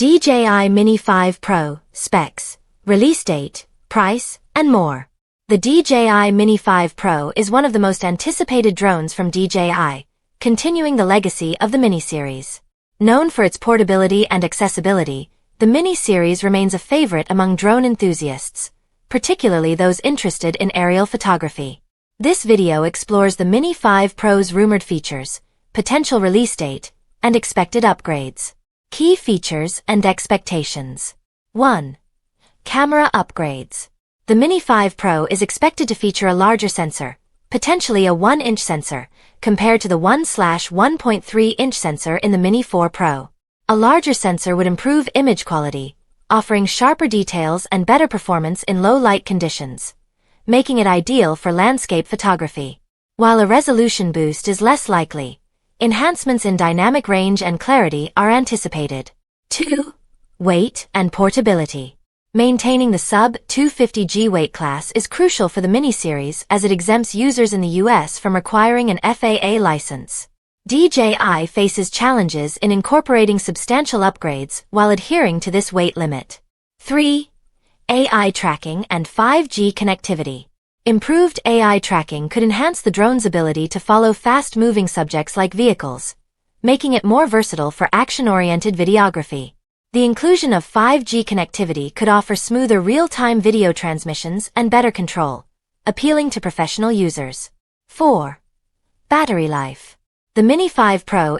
DJI Mini 5 Pro, specs, release date, price, and more. The DJI Mini 5 Pro is one of the most anticipated drones from DJI, continuing the legacy of the Mini series. Known for its portability and accessibility, the Mini series remains a favorite among drone enthusiasts, particularly those interested in aerial photography. This video explores the Mini 5 Pro's rumored features, potential release date, and expected upgrades. Key features and expectations. 1. Camera upgrades. The Mini 5 Pro is expected to feature a larger sensor, potentially a 1-inch sensor, compared to the 1/1.3-inch sensor in the Mini 4 Pro. A larger sensor would improve image quality, offering sharper details and better performance in low-light conditions, making it ideal for landscape photography. While a resolution boost is less likely, enhancements in dynamic range and clarity are anticipated. 2. Weight and portability. Maintaining the sub-250g weight class is crucial for the Mini series as it exempts users in the US from requiring an FAA license. DJI faces challenges in incorporating substantial upgrades while adhering to this weight limit. 3. AI tracking and 5G connectivity. Improved AI tracking could enhance the drone's ability to follow fast-moving subjects like vehicles, making it more versatile for action-oriented videography. The inclusion of 5G connectivity could offer smoother real-time video transmissions and better control, appealing to professional users. 4. Battery life. The Mini 5 Pro